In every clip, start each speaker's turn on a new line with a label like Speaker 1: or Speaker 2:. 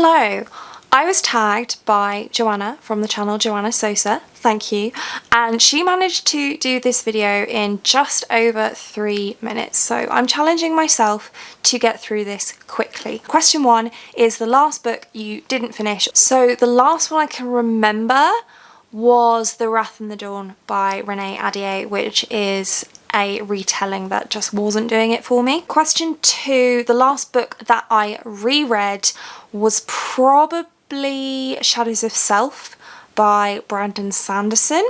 Speaker 1: Hello! I was tagged by Joanna from the channel Joanna Sosa, thank you, and she managed to do this video in just over 3 minutes, so I'm challenging myself to get through this quickly. Question 1 is the last book you didn't finish. So the last one I can remember was The Wrath and the Dawn by Renee Ahdieh, which is a retelling that just wasn't doing it for me. Question 2, the last book that I reread was probably Shadows of Self by Brandon Sanderson.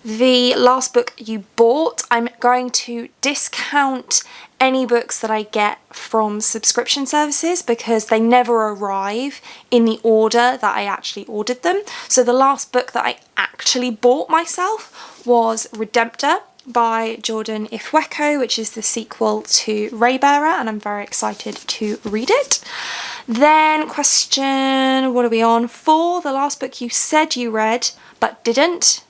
Speaker 1: The last book you bought, I'm going to discount any books that I get from subscription services because they never arrive in the order that I actually ordered them. So the last book that I actually bought myself was Redemptor by Jordan Ifweko, which is the sequel to Raybearer, and I'm very excited to read it. Then question, what are we on? 4, the last book you said you read but didn't.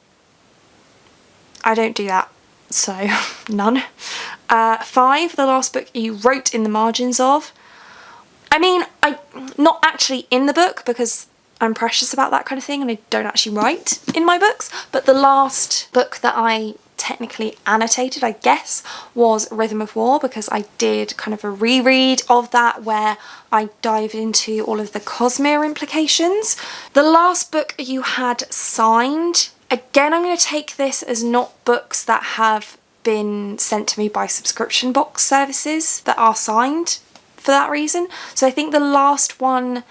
Speaker 1: I don't do that, so none. 5, the last book you wrote in the margins of. I mean, not actually in the book because I'm precious about that kind of thing and I don't actually write in my books, but the last book that I technically annotated, I guess, was Rhythm of War because I did kind of a reread of that where I dived into all of the Cosmere implications. The last book you had signed, again, I'm going to take this as not books that have been sent to me by subscription box services that are signed for that reason. So I think the last one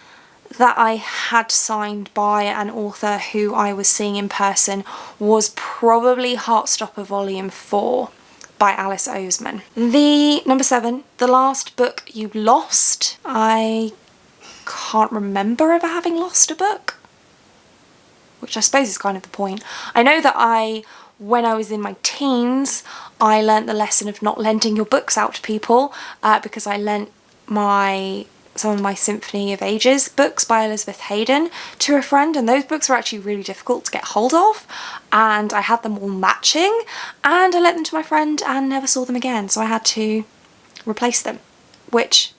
Speaker 1: that I had signed by an author who I was seeing in person was probably Heartstopper Volume 4 by Alice Oseman. The number 7, the last book you lost. I can't remember ever having lost a book, which I suppose is kind of the point. I know that when I was in my teens, I learnt the lesson of not lending your books out to people because I lent some of my Symphony of Ages books by Elizabeth Haydn to a friend, and those books were actually really difficult to get hold of, and I had them all matching, and I lent them to my friend and never saw them again, so I had to replace them, which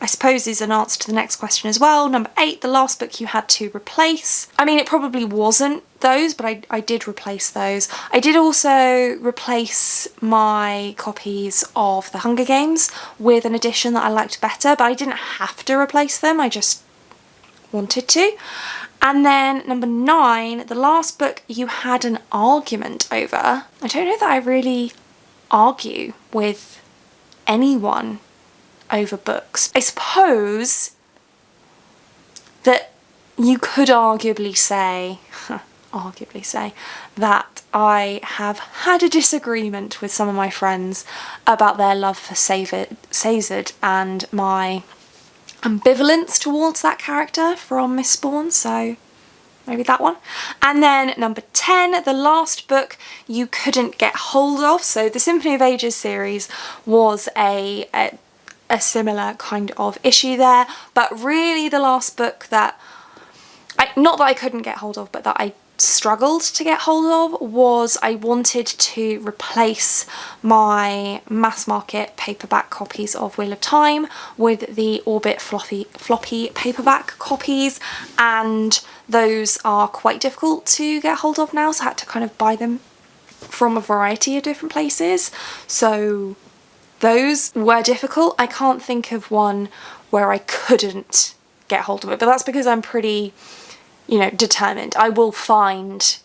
Speaker 1: I suppose is an answer to the next question as well. Number 8, the last book you had to replace. I mean, it probably wasn't those, but I did replace those. I did also replace my copies of The Hunger Games with an edition that I liked better, but I didn't have to replace them, I just wanted to. And then number 9, the last book you had an argument over. I don't know that I really argue with anyone over books. I suppose that you could arguably say that I have had a disagreement with some of my friends about their love for Sazed and my ambivalence towards that character from Mistborn, so maybe that one. And then number 10, the last book you couldn't get hold of. So the Symphony of Ages series was a similar kind of issue there, but really the last book that not that I couldn't get hold of, but that I struggled to get hold of was I wanted to replace my mass market paperback copies of Wheel of Time with the Orbit floppy paperback copies, and those are quite difficult to get hold of now, so I had to kind of buy them from a variety of different places. So those were difficult. I can't think of one where I couldn't get hold of it, but that's because I'm pretty, determined. I will find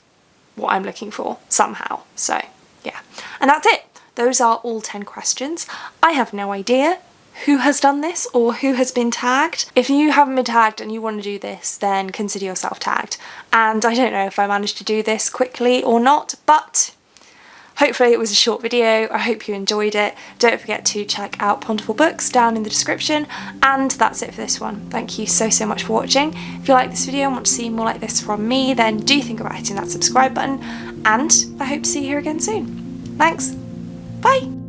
Speaker 1: what I'm looking for somehow. So yeah, and that's it. Those are all 10 questions. I have no idea who has done this or who has been tagged. If you haven't been tagged and you want to do this, then consider yourself tagged. And I don't know if I managed to do this quickly or not, but hopefully it was a short video. I hope you enjoyed it. Don't forget to check out Ponderful Books down in the description. And that's it for this one. Thank you so much for watching. If you like this video and want to see more like this from me, then do think about hitting that subscribe button. And I hope to see you here again soon. Thanks. Bye.